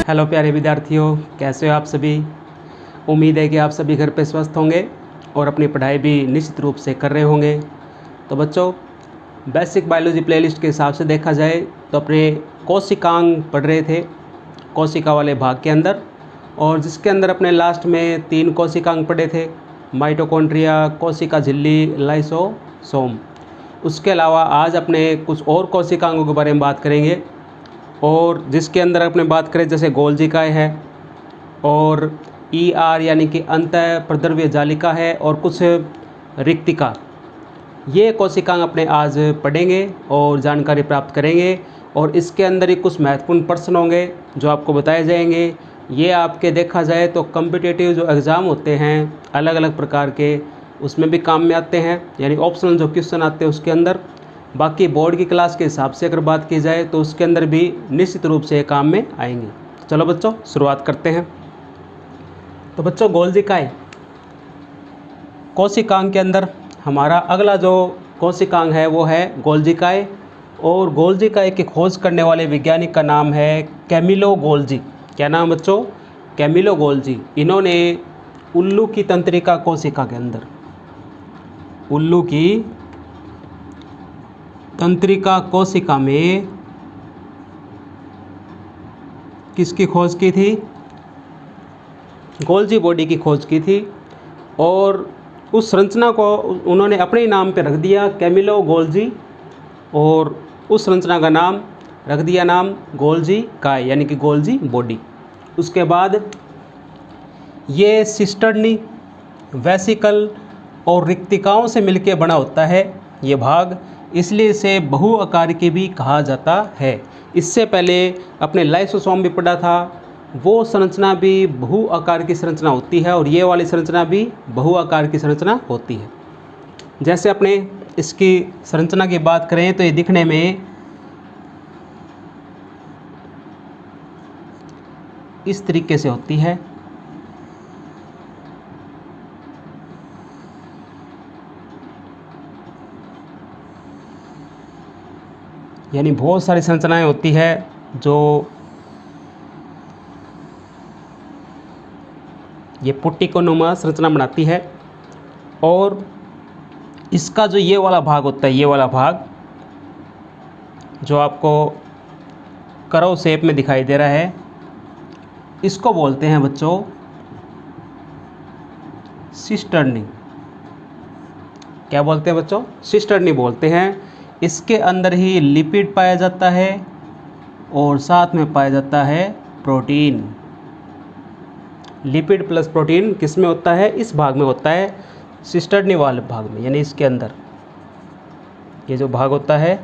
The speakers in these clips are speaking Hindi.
हेलो प्यारे विद्यार्थियों, कैसे हो आप सभी। उम्मीद है कि आप सभी घर पे स्वस्थ होंगे और अपनी पढ़ाई भी निश्चित रूप से कर रहे होंगे। तो बच्चों, बेसिक बायोलॉजी प्लेलिस्ट के हिसाब से देखा जाए तो अपने कोशिकांग पढ़ रहे थे कोशिका वाले भाग के अंदर, और जिसके अंदर अपने लास्ट में 3 कोशिकांग पढ़े थे, माइटोकॉन्ड्रिया, कोशिका झिल्ली, लाइसोसोम। उसके अलावा आज अपने कुछ और कोशिकांगों के बारे में बात करेंगे, और जिसके अंदर अपने बात करें जैसे गोल्जिकाएँ है और ER यानी कि अंतः प्रद्रव्य जालिका है, और कुछ रिक्तिका। ये कोशिकांग अपने आज पढ़ेंगे और जानकारी प्राप्त करेंगे, और इसके अंदर ही कुछ महत्वपूर्ण प्रश्न होंगे जो आपको बताए जाएंगे। ये आपके देखा जाए तो कम्पिटिटिव जो एग्ज़ाम होते हैं अलग अलग प्रकार के, उसमें भी काम में आते हैं, यानी ऑप्शनल जो क्वेश्चन आते हैं उसके अंदर। बाकी बोर्ड की क्लास के हिसाब से अगर बात की जाए तो उसके अंदर भी निश्चित रूप से काम में आएंगे। चलो बच्चों, शुरुआत करते हैं। तो बच्चों, गोल्जिकाएँ कोशिकांग के अंदर हमारा अगला जो कोशिकांग है वो है गोल्जिकाएँ, और गोल्जिकाएँ की खोज करने वाले वैज्ञानिक का नाम है कैमिलो गोल्जी। क्या नाम बच्चों? Camillo Golgi. इन्होंने उल्लू की तंत्रिका कोशिका के अंदर, उल्लू की तंत्रिका कोशिका में किसकी खोज की थी? गोल्जी बॉडी की खोज की थी, और उस संरचना को उन्होंने अपने नाम पे रख दिया कैमिलो गोल्जी, और उस संरचना का नाम रख दिया नाम गोल्जी काय यानी कि गोल्जी बॉडी। उसके बाद ये सिस्टर्नी, वेसिकल और रिक्तिकाओं से मिलकर बना होता है ये भाग, इसलिए इसे बहु आकार भी कहा जाता है। इससे पहले अपने लाइसोसोम भी पढ़ा था, वो संरचना भी बहु आकार की संरचना होती है, और ये वाली संरचना भी बहु आकार की संरचना होती है। जैसे अपने इसकी संरचना की बात करें तो ये दिखने में इस तरीके से होती है। यानी बहुत सारी संरचनाएं होती है जो ये पुट्टिकोनुमा संरचना बनाती है, और इसका जो ये वाला भाग होता है, ये वाला भाग जो आपको करव शेप में दिखाई दे रहा है, इसको बोलते हैं बच्चों सिस्टर्नी। क्या बोलते हैं बच्चों? सिस्टर्नी बोलते हैं। इसके अंदर ही लिपिड पाया जाता है और साथ में पाया जाता है प्रोटीन। लिपिड प्लस प्रोटीन किस में होता है? इस भाग में होता है, सिस्टर्नी वाले भाग में, यानी इसके अंदर ये जो भाग होता है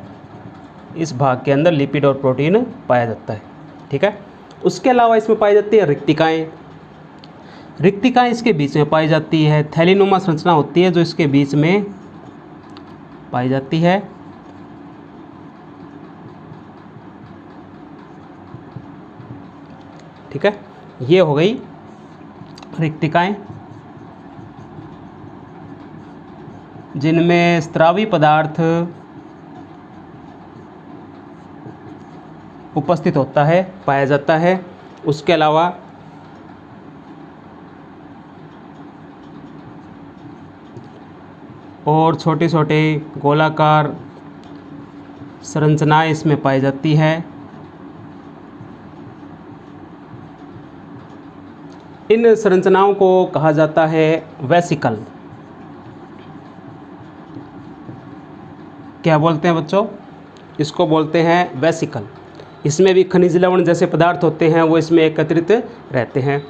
इस भाग के अंदर लिपिड और प्रोटीन पाया जाता है। ठीक है। उसके अलावा इसमें पाई जाती है रिक्तिकाएँ। रिक्तिकाएँ इसके बीच में पाई जाती है। थैलीनुमा संरचना होती है जो इसके बीच में पाई जाती है। ठीक है, ये हो गई रिक्तिकाएँ, जिनमें स्रावी पदार्थ उपस्थित होता है, पाया जाता है। उसके अलावा और छोटे छोटे गोलाकार संरचनाएं इसमें पाई जाती है। इन संरचनाओं को कहा जाता है वेसिकल। क्या बोलते हैं बच्चों? इसको बोलते हैं वेसिकल। इसमें भी खनिज लवण जैसे पदार्थ होते हैं वो इसमें एकत्रित रहते हैं।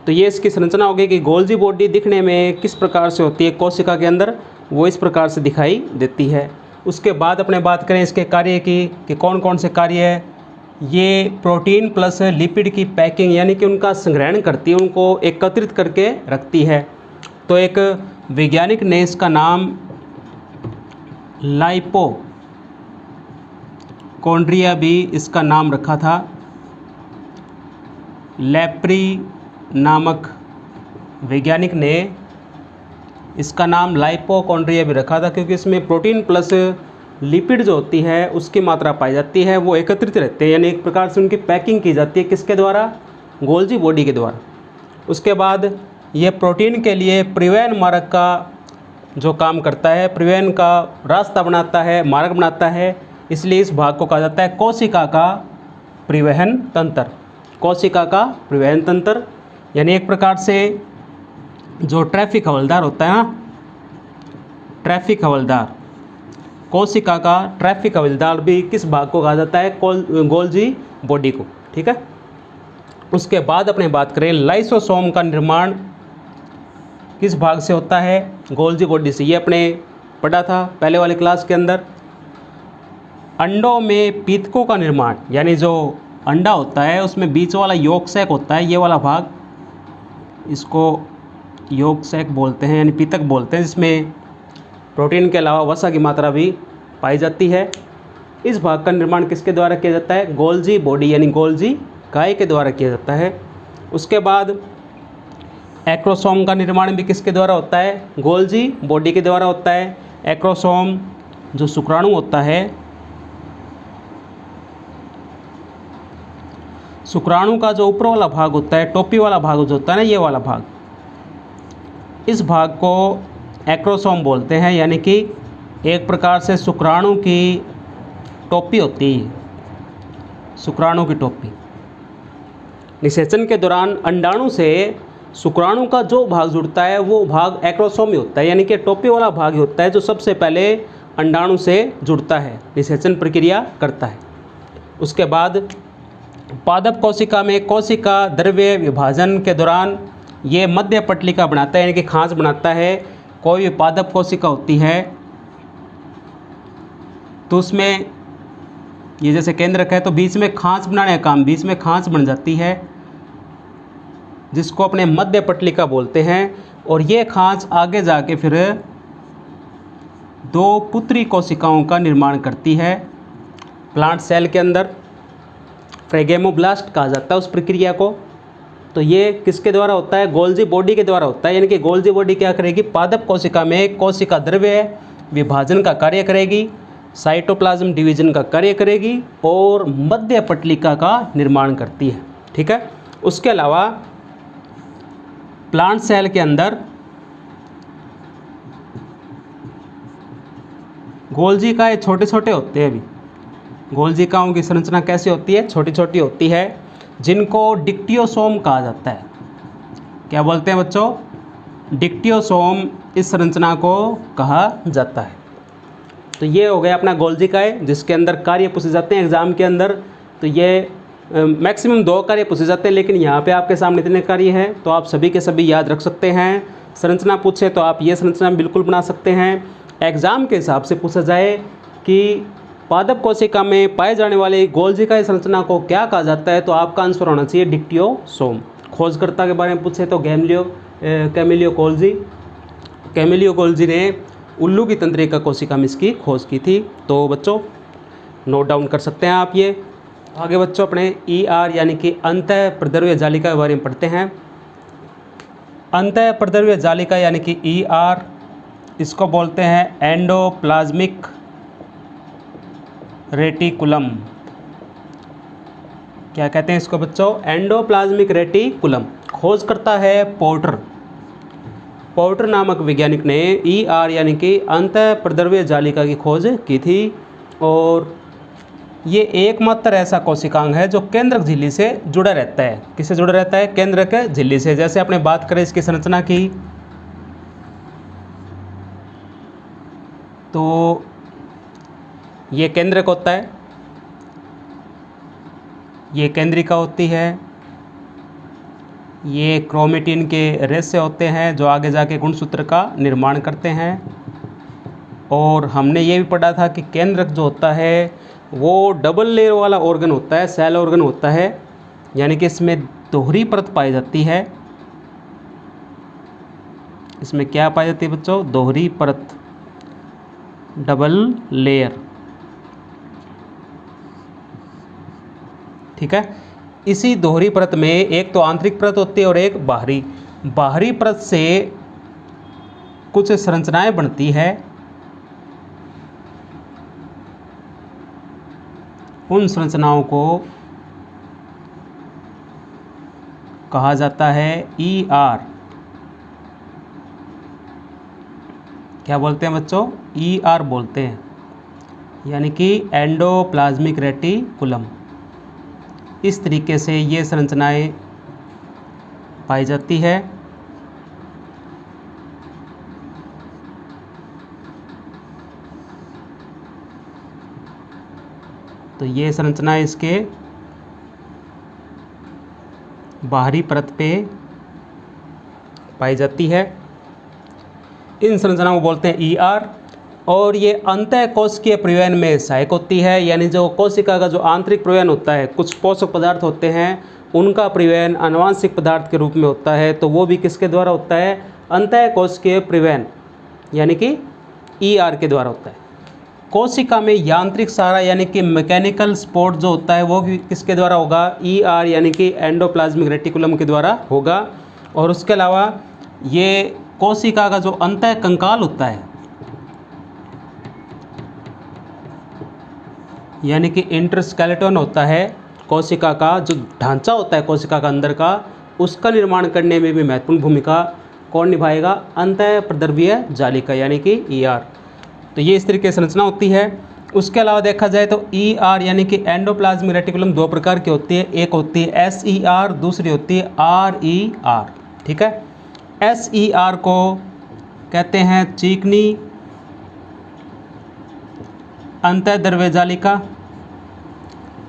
तो ये इसकी संरचना होगी कि गोल्जी बॉडी दिखने में किस प्रकार से होती है कोशिका के अंदर, वो इस प्रकार से दिखाई देती है। उसके बाद अपने बात करें इसके कार्य की कि कौन कौन से कार्य है। ये प्रोटीन प्लस लिपिड की पैकिंग यानी कि उनका संग्रहण करती है, उनको एकत्रित करके रखती है। तो एक वैज्ञानिक ने इसका नाम लाइपोकॉन्ड्रिया भी इसका नाम रखा था। लेप्री नामक वैज्ञानिक ने इसका नाम लाइपोकॉन्ड्रिया भी रखा था, क्योंकि इसमें प्रोटीन प्लस लिपिड जो होती है उसकी मात्रा पाई जाती है, वो एकत्रित रहते हैं, यानी एक प्रकार से उनकी पैकिंग की जाती है। किसके द्वारा? गोल्जी बॉडी के द्वारा। उसके बाद ये प्रोटीन के लिए परिवहन मार्ग का जो काम करता है, परिवहन का रास्ता बनाता है, मार्ग बनाता है, इसलिए इस भाग को कहा जाता है कोशिका का परिवहन तंत्र। कोशिका का परिवहन तंत्र यानी एक प्रकार से जो ट्रैफिक हवलदार होता है ना, ट्रैफिक हवलदार, कोशिका का ट्रैफिक हवलदार भी किस भाग को कहा जाता है, गोल्जी बॉडी को। ठीक है। उसके बाद अपने बात करें लाइसोसोम का निर्माण किस भाग से होता है, गोल्जी बॉडी से। ये अपने पढ़ा था पहले वाले क्लास के अंदर। अंडों में पीतकों का निर्माण, यानी जो अंडा होता है उसमें बीच वाला यॉक सैक होता है, ये वाला भाग, इसको यॉक सैक बोलते हैं यानी पीतक बोलते हैं, जिसमें प्रोटीन के अलावा वसा की मात्रा भी पाई जाती है। इस भाग का निर्माण किसके द्वारा किया जाता है, गोल्जी बॉडी यानी गोल्जी काय के द्वारा किया जाता है। उसके बाद एक्रोसोम का निर्माण भी किसके द्वारा होता है, गोल्जी बॉडी के द्वारा होता है। एक्रोसोम जो शुक्राणु होता है, शुक्राणु का जो ऊपर वाला भाग होता है, टोपी वाला भाग जो होता है ना, ये वाला भाग, इस भाग को एक्रोसोम बोलते हैं, यानी कि एक प्रकार से शुक्राणु की टोपी होती है, शुक्राणु की टोपी। निषेचन के दौरान अंडाणु से शुक्राणु का जो भाग जुड़ता है वो भाग एक्रोसोम ही होता है, यानी कि टोपी वाला भाग ही होता है जो सबसे पहले अंडाणु से जुड़ता है, निषेचन प्रक्रिया करता है। उसके बाद पादप कोशिका में कोशिका द्रव्य विभाजन के दौरान ये मध्य पटलिका बनाता है, यानी कि खांच बनाता है। कोई भी पादप कोशिका होती है तो उसमें ये जैसे केंद्रक है तो बीच में खांच बनाने का काम, बीच में खांच बन जाती है जिसको अपने मध्य पटलिका बोलते हैं। और ये खांच आगे जाके फिर दो पुत्री कोशिकाओं का निर्माण करती है। प्लांट सेल के अंदर फ्रेगेमोब्लास्ट कहा जाता है उस प्रक्रिया को। तो ये किसके द्वारा होता है, गोल्जी बॉडी के द्वारा होता है, यानी कि गोल्जी बॉडी क्या करेगी, पादप कोशिका में कोशिका द्रव्य विभाजन का कार्य करेगी, साइटोप्लाज्म डिवीजन का कार्य करेगी और मध्य पटलिका का निर्माण करती है। ठीक है। उसके अलावा प्लांट सेल के अंदर गोल्जिकाएं छोटे छोटे होते हैं। अभी गोल्जिकाओं की संरचना कैसी होती है, छोटी छोटी होती है, जिनको डिक्टियोसोम कहा जाता है। क्या बोलते हैं बच्चों, डिक्टियोसोम इस संरचना को कहा जाता है। तो ये हो गया अपना गोल्जिकाए, जिसके अंदर कार्य पूछे जाते हैं एग्ज़ाम के अंदर। तो ये मैक्सिमम 2 कार्य पूछे जाते हैं, लेकिन यहाँ पे आपके सामने इतने कार्य हैं तो आप सभी के सभी याद रख सकते हैं। संरचना पूछे तो आप ये संरचना बिल्कुल बना सकते हैं। एग्ज़ाम के हिसाब से पूछा जाए कि पादप कोशिका में पाए जाने वाले गोल्जिकाई संरचना को क्या कहा जाता है, तो आपका आंसर होना चाहिए डिक्टियोसोम। खोजकर्ता के बारे में पूछे तो कैमिलियो गोल्जी ने उल्लू की तंत्रिका कोशिका में इसकी खोज की थी। तो बच्चों नोट डाउन कर सकते हैं आप ये। आगे बच्चों अपने ER यानी कि अंतः प्रद्रव्य जालिका के बारे में पढ़ते हैं। अंतः प्रद्रव्य जालिका यानी कि ER, इसको बोलते हैं एंडोप्लाज्मिक रेटिकुलम। क्या कहते हैं इसको बच्चों, एंडोप्लाज्मिक रेटिकुलम। खोज करता है पोर्टर नामक वैज्ञानिक ने ER यानी कि अंतः प्रद्रव्य जालिका की खोज की थी। और ये एकमात्र ऐसा कोशिकांग है जो केंद्रक झिल्ली से जुड़ा रहता है। किससे जुड़ा रहता है, केंद्रक झिल्ली से। जैसे अपने बात करें इसकी संरचना की, तो ये केंद्रक होता है, ये केंद्रिका होती है, ये क्रोमेटिन के रेशे होते हैं जो आगे जाके गुणसूत्र का निर्माण करते हैं। और हमने ये भी पढ़ा था कि केंद्रक जो होता है वो डबल लेयर वाला ऑर्गन होता है, सेल ऑर्गन होता है, यानी कि इसमें दोहरी परत पाई जाती है। इसमें क्या पाई जाती है बच्चों, दोहरी परत, डबल लेयर। ठीक है। इसी दोहरी परत में एक तो आंतरिक परत होती है और एक बाहरी परत से कुछ संरचनाएं बनती है। उन संरचनाओं को कहा जाता है ER। क्या बोलते हैं बच्चों? ER बोलते हैं, यानी कि एंडोप्लाज्मिक रेटिकुलम। इस तरीके से ये संरचनाएं पाई जाती है। तो ये संरचनाएं इसके बाहरी परत पे पाई जाती है। इन संरचनाओं को बोलते हैं ER। और ये अंतः कोशिकीय परिवहन में सहायक होती है, यानी जो कोशिका का जो आंतरिक परिवहन होता है, कुछ पोषक पदार्थ होते हैं उनका परिवहन आनुवांशिक पदार्थ के रूप में होता है, तो वो भी किसके द्वारा होता है? अंतः कोशिकीय परिवहन, यानी कि ER के द्वारा होता है। कोशिका में यांत्रिक सहारा यानी कि मैकेनिकल सपोर्ट जो होता है वो भी किसके द्वारा होगा? ER यानी कि एंडोप्लाज्मिक रेटिकुलम के द्वारा होगा। और उसके अलावा ये कोशिका का जो अंतः कंकाल होता है, यानी कि इंटरस्केलेटन होता है, कोशिका का जो ढांचा होता है कोशिका का अंदर का, उसका निर्माण करने में भी महत्वपूर्ण भूमिका कौन निभाएगा? अंतः प्रद्रव्य जालिका यानी कि ER। तो ये इस तरीके से संरचना होती है। उसके अलावा देखा जाए तो ER यानी कि एंडोप्लाज्मिक रेटिकुलम दो प्रकार की होती है, एक होती है SER, दूसरी होती है RER। ठीक है, SER को कहते हैं चिकनी अंतःद्रव्य जालिका,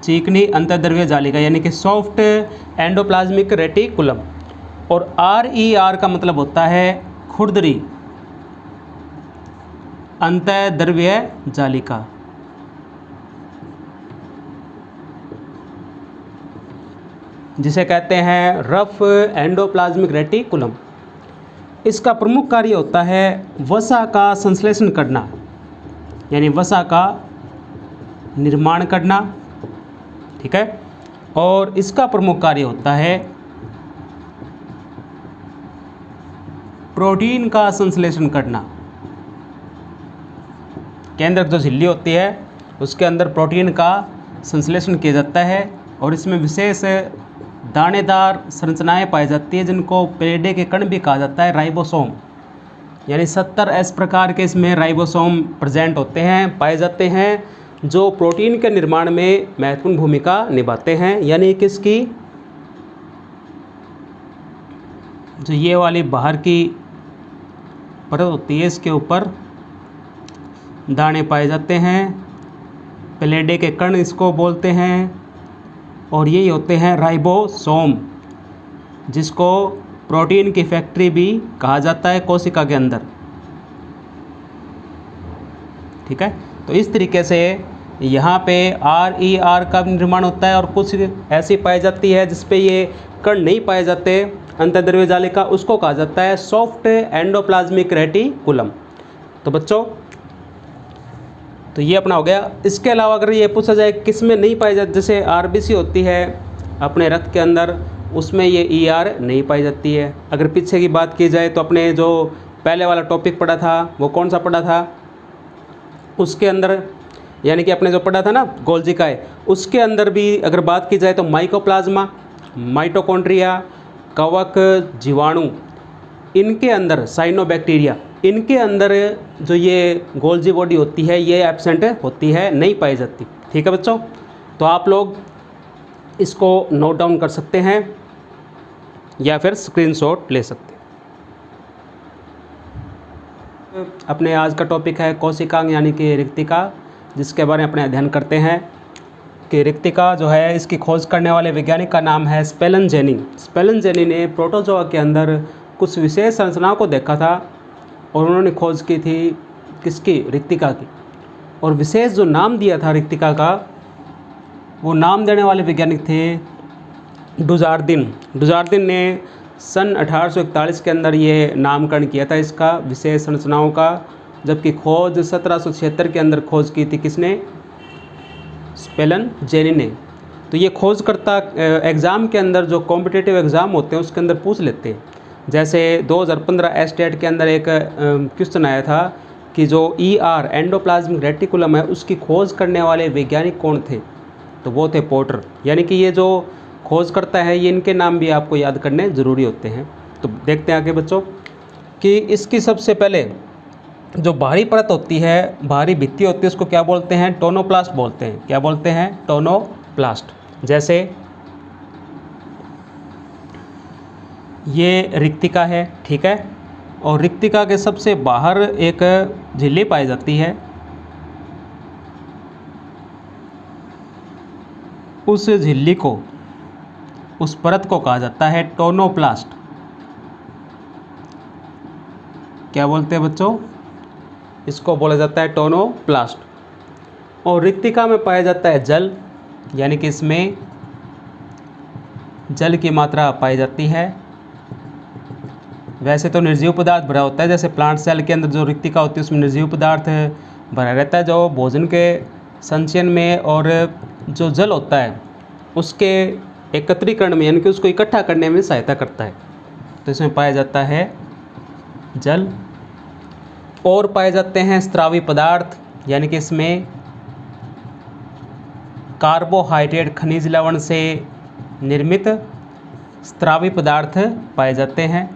चिकनी अंतःद्रव्य जालिका यानी कि सॉफ्ट एंडोप्लाज्मिक रेटिकुलम। और RER का मतलब होता है खुरदरी अंतःद्रव्य जालिका। जिसे कहते हैं रफ एंडोप्लाज्मिक रेटिकुलम। इसका प्रमुख कार्य होता है वसा का संश्लेषण करना, यानी वसा का निर्माण करना। ठीक है, और इसका प्रमुख कार्य होता है प्रोटीन का संश्लेषण करना। केंद्रक जो झिल्ली होती है उसके अंदर प्रोटीन का संश्लेषण किया जाता है, और इसमें विशेष दानेदार संरचनाएं पाई जाती है जिनको पेड़े के कण भी कहा जाता है, राइबोसोम। यानी 70S प्रकार के इसमें राइबोसोम प्रेजेंट होते हैं, पाए जाते हैं, जो प्रोटीन के निर्माण में महत्वपूर्ण भूमिका निभाते हैं। यानी किसकी? जो ये वाली बाहर की परत होती है इसके ऊपर दाने पाए जाते हैं, पेलेडे के कण इसको बोलते हैं, और यही होते हैं राइबोसोम, जिसको प्रोटीन की फैक्ट्री भी कहा जाता है कोशिका के अंदर। ठीक है, तो इस तरीके से यहाँ पे RER का निर्माण होता है, और कुछ ऐसी पाई जाती है जिसपे ये कण नहीं पाए जाते अंतःद्रव्य जालिका, उसको कहा जाता है सॉफ्ट एंडोप्लाज्मिक रेटिकुलम। तो बच्चों, तो ये अपना हो गया। इसके अलावा अगर ये पूछा जाए किस में नहीं पाई जाती, जैसे RBC होती है अपने रक्त के अंदर, उसमें ये ER नहीं पाई जाती है। अगर पीछे की बात की जाए तो अपने जो पहले वाला टॉपिक पढ़ा था वो कौन सा पढ़ा था? उसके अंदर यानी कि अपने जो पढ़ा था ना गोल्जिकाए, उसके अंदर भी अगर बात की जाए तो माइकोप्लाज्मा, माइटोकॉन्ड्रिया, कवक, जीवाणु, इनके अंदर साइनोबैक्टीरिया, इनके अंदर जो ये गोल्जी बॉडी होती है ये एब्सेंट होती है, नहीं पाई जाती। ठीक है बच्चों, तो आप लोग इसको नोट डाउन कर सकते हैं या फिर स्क्रीनशॉट ले सकते हैं। अपने आज का टॉपिक है कोशिकांग यानी कि रिक्तिका, जिसके बारे में अपने अध्ययन करते हैं कि रिक्तिका जो है इसकी खोज करने वाले वैज्ञानिक का नाम है स्पेलनजेनी। स्पेलनजेनी ने प्रोटोजोआ के अंदर कुछ विशेष संरचनाओं को देखा था और उन्होंने खोज की थी किसकी? रिक्तिका की। और विशेष जो नाम दिया था रिक्तिका का, वो नाम देने वाले वैज्ञानिक थे डुजार्दिन। डुजार्दिन ने सन 1841 के अंदर ये नामकरण किया था इसका विशेष संरचनाओं का, जबकि खोज 1776 के अंदर खोज की थी किसने? स्पेलनजेनी ने। तो ये खोजकर्ता एग्ज़ाम के अंदर जो कॉम्पिटिटिव एग्ज़ाम होते हैं उसके अंदर पूछ लेते हैं। जैसे 2015 एस्टेट के अंदर एक क्वेश्चन आया था कि जो ER एंडोप्लाज्मिक रेटिकुलम है उसकी खोज करने वाले वैज्ञानिक कौन थे? तो वो थे पोर्टर। यानी कि ये जो खोज करता है, ये इनके नाम भी आपको याद करने ज़रूरी होते हैं। तो देखते हैं आगे बच्चों कि इसकी सबसे पहले जो बाहरी परत होती है, बाहरी भित्ति होती है, उसको क्या बोलते हैं? टोनोप्लास्ट बोलते हैं। क्या बोलते हैं? टोनोप्लास्ट। जैसे ये रिक्तिका है, ठीक है, और रिक्तिका के सबसे बाहर एक झिल्ली पाई जाती है। उस झिल्ली को, उस परत को कहा जाता है टोनोप्लास्ट। क्या बोलते हैं बच्चों? इसको बोला जाता है टोनोप्लास्ट। और रिक्तिका में पाया जाता है जल, यानी कि इसमें जल की मात्रा पाई जाती है। वैसे तो निर्जीव पदार्थ भरा होता है, जैसे प्लांट सेल के अंदर जो रिक्तिका होती है उसमें निर्जीव पदार्थ भरा रहता है, जो भोजन के संचयन में और जो जल होता है उसके एकत्रीकरण में, यानी कि उसको इकट्ठा करने में सहायता करता है। तो इसमें पाया जाता है जल। और पाए जाते हैं स्रावी पदार्थ, यानी कि इसमें कार्बोहाइड्रेट खनिज लवण से निर्मित स्रावी पदार्थ पाए जाते हैं।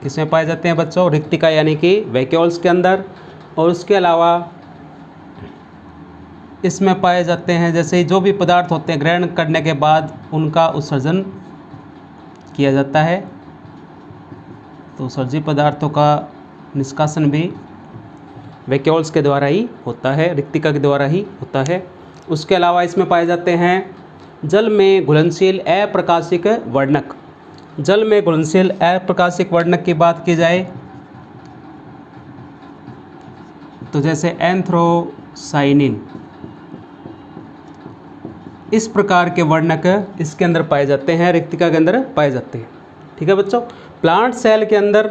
किसमें पाए जाते हैं बच्चों? रिक्तिका यानी कि वैक्यूल्स के अंदर। और उसके अलावा इसमें पाए जाते हैं जैसे जो भी पदार्थ होते हैं ग्रहण करने के बाद उनका उत्सर्जन किया जाता है, तो उत्सर्जित पदार्थों का निष्कासन भी वैक्यूल्स के द्वारा ही होता है, रिक्तिका के द्वारा ही होता है। उसके अलावा इसमें पाए जाते हैं जल में घुलनशील अप्रकाशिक वर्णक। जल में घुलनशील अप्रकाशिक वर्णक की बात की जाए तो जैसे एंथ्रोसाइनिन, इस प्रकार के वर्णक इसके अंदर पाए जाते हैं, रिक्तिका के अंदर पाए जाते हैं। ठीक है बच्चों। प्लांट सेल के अंदर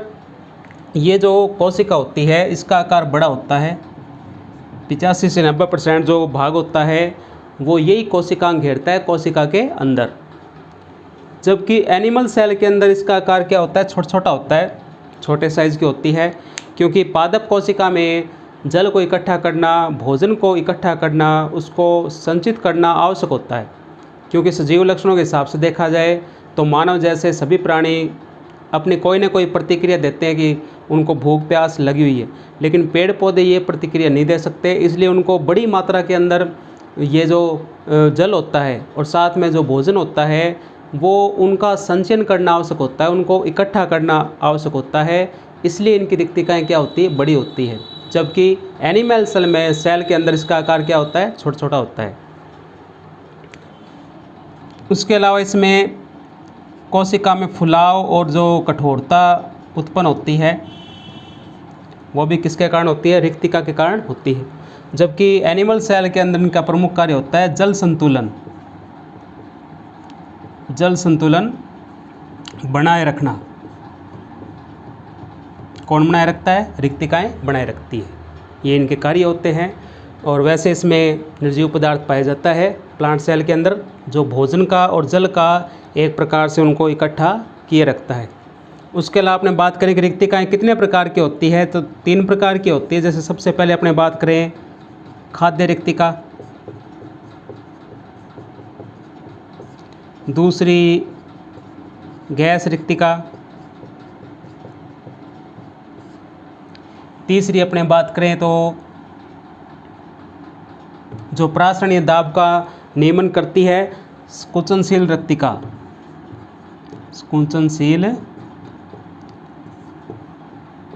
ये जो कोशिका होती है इसका आकार बड़ा होता है। 85 से 90% जो भाग होता है वो यही कोशिकांग घेरता है कोशिका के अंदर। जबकि एनिमल सेल के अंदर इसका आकार क्या होता है? छोटा छोटा होता है, छोटे साइज़ की होती है, क्योंकि पादप कोशिका में जल को इकट्ठा करना, भोजन को इकट्ठा करना, उसको संचित करना आवश्यक होता है। क्योंकि सजीव लक्षणों के हिसाब से देखा जाए तो मानव जैसे सभी प्राणी अपने कोई ना कोई प्रतिक्रिया देते हैं कि उनको भूख प्यास लगी हुई है, लेकिन पेड़ पौधे ये प्रतिक्रिया नहीं दे सकते, इसलिए उनको बड़ी मात्रा के अंदर ये जो जल होता है और साथ में जो भोजन होता है वो उनका संचयन करना आवश्यक होता है, उनको इकट्ठा करना आवश्यक होता है। इसलिए इनकी रिक्तिकाएँ क्या होती है? बड़ी होती है। जबकि एनिमल सेल के अंदर इसका आकार क्या होता है? छोटा छोटा होता है। उसके अलावा इसमें कोशिका में फुलाव और जो कठोरता उत्पन्न होती है वो भी किसके कारण होती है? रिक्तिका के कारण होती है। जबकि एनिमल सेल के अंदर इनका प्रमुख कार्य होता है जल संतुलन, जल संतुलन बनाए रखना। कौन बनाए रखता है? रिक्तिकाएँ बनाए रखती है, ये इनके कार्य होते हैं। और वैसे इसमें निर्जीव पदार्थ पाया जाता है प्लांट सेल के अंदर, जो भोजन का और जल का एक प्रकार से उनको इकट्ठा किए रखता है। उसके अलावा आपने बात करें कि रिक्तिकाएँ कितने प्रकार की होती है, तो 3 प्रकार की होती है। जैसे सबसे पहले अपने बात करें खाद्य रिक्तिका, दूसरी गैस रिक्तिका, तीसरी अपने बात करें तो जो प्रासरणीय दाब का नियमन करती है संकुचनशील रिक्तिका, संकुचनशील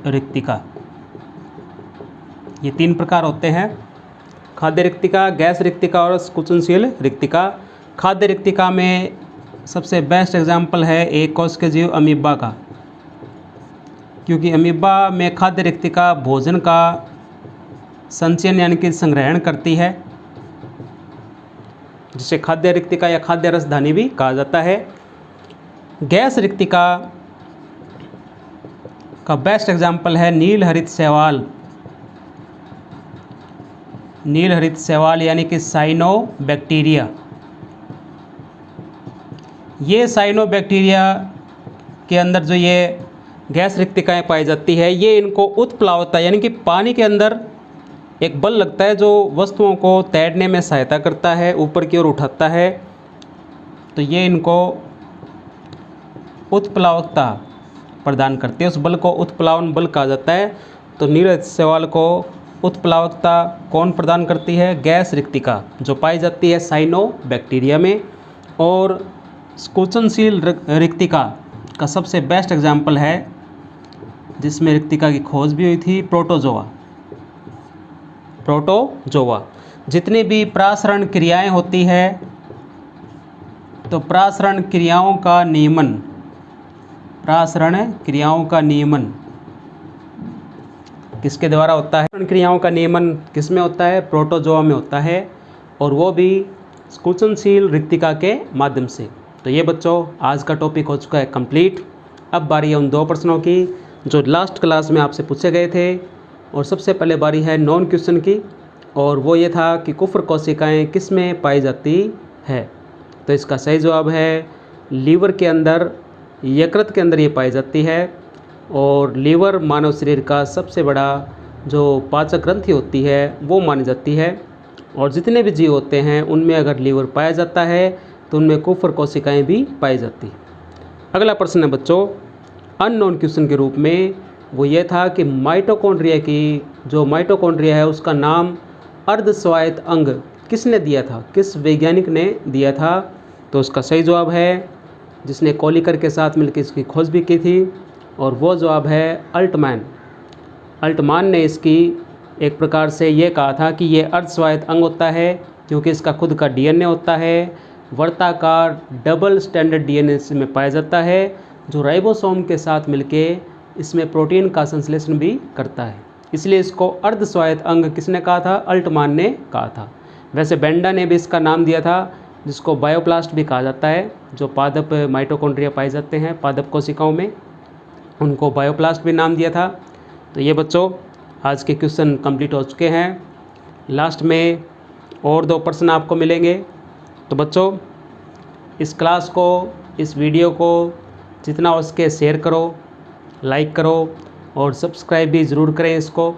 रिक्तिका। ये 3 प्रकार होते हैं, खाद्य रिक्तिका, गैस रिक्तिका और संकुचनशील रिक्तिका। खाद्य रिक्तिका में सबसे बेस्ट एग्जाम्पल है एक कोशिकीय जीव अमीबा का, क्योंकि अमीबा में खाद्य रिक्तिका भोजन का संचयन यानी कि संग्रहण करती है, जिसे खाद्य रिक्तिका या खाद्य रसधानी भी कहा जाता है। गैस रिक्तिका का बेस्ट एग्जाम्पल है नील हरित शैवाल, नील हरित शैवाल यानी कि साइनोबैक्टीरिया। ये साइनोबैक्टीरिया के अंदर जो ये गैस रिक्तिकाएँ पाई जाती है, ये इनको उत्प्लावता यानी कि पानी के अंदर एक बल लगता है जो वस्तुओं को तैरने में सहायता करता है, ऊपर की ओर उठाता है। तो ये इनको उत्प्लावकता प्रदान करती है। उस बल को उत्प्लावन बल कहा जाता है। तो नीरज सवाल को उत्प्लावकता कौन प्रदान करती है? गैस रिक्तिका, जो पाई जाती है साइनोबैक्टीरिया में। और कुचनशील रिक्तिका का सबसे बेस्ट एग्जाम्पल है, जिसमें रिक्तिका की खोज भी हुई थी, प्रोटोजोआ। प्रोटोजोआ। जितनी भी प्रासरण क्रियाएं होती है, तो प्रासरण क्रियाओं का नियमन, प्रासरण क्रियाओं का नियमन किसके द्वारा होता है? प्रासरण क्रियाओं का नियमन किस में होता है? प्रोटोजोआ में होता है, और वो भी कुचनशील रिक्तिका के माध्यम से। तो ये बच्चों आज का टॉपिक हो चुका है कंप्लीट। अब बारी है उन 2 प्रश्नों की जो लास्ट क्लास में आपसे पूछे गए थे। और सबसे पहले बारी है नॉन क्वेश्चन की, और वो ये था कि कुफर कोशिकाएं किस में पाई जाती है? तो इसका सही जवाब है लीवर के अंदर, यकृत के अंदर ये पाई जाती है। और लीवर मानव शरीर का सबसे बड़ा जो पाचक ग्रंथि होती है वो मानी जाती है। और जितने भी जीव होते हैं उनमें अगर लीवर पाया जाता है तो उनमें कुफर कोशिकाएं भी पाई जाती हैं। अगला प्रश्न है बच्चों अननोन क्वेश्चन के रूप में, वो ये था कि माइटोकॉन्ड्रिया की जो माइटोकॉन्ड्रिया है उसका नाम अर्धस्वायत्त अंग किसने दिया था? किस वैज्ञानिक ने दिया था? तो उसका सही जवाब है, जिसने कोलिकर के साथ मिलकर इसकी खोज भी की थी, और वो जवाब है अल्टमैन। अल्टमान ने इसकी एक प्रकार से ये कहा था कि ये अर्धस्वायत्त अंग होता है, क्योंकि इसका खुद का डीएनए होता है, वर्ताकार डबल स्टैंडर्ड डीएनए इसमें पाया जाता है, जो राइबोसोम के साथ मिलके इसमें प्रोटीन का संश्लेषण भी करता है। इसलिए इसको अर्धस्वायत्त अंग किसने कहा था? अल्टमान ने कहा था। वैसे बेंडा ने भी इसका नाम दिया था, जिसको बायोप्लास्ट भी कहा जाता है। जो पादप माइटोकॉन्ड्रिया पाए जाते हैं पादप कोशिकाओं में, उनको बायोप्लास्ट भी नाम दिया था। तो ये बच्चों आज के क्वेश्चन कंप्लीट हो चुके हैं। लास्ट में और 2 प्रश्न आपको मिलेंगे। तो बच्चों इस क्लास को, इस वीडियो को जितना हो सके शेयर करो, लाइक करो, और सब्सक्राइब भी ज़रूर करें इसको,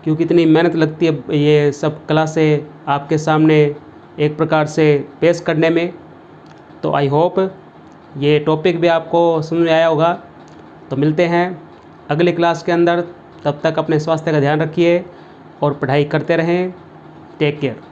क्योंकि इतनी मेहनत लगती है ये सब क्लासें आपके सामने एक प्रकार से पेश करने में। तो आई होप ये टॉपिक भी आपको समझ में आया होगा। तो मिलते हैं अगली क्लास के अंदर। तब तक अपने स्वास्थ्य का ध्यान रखिए और पढ़ाई करते रहें। Take care.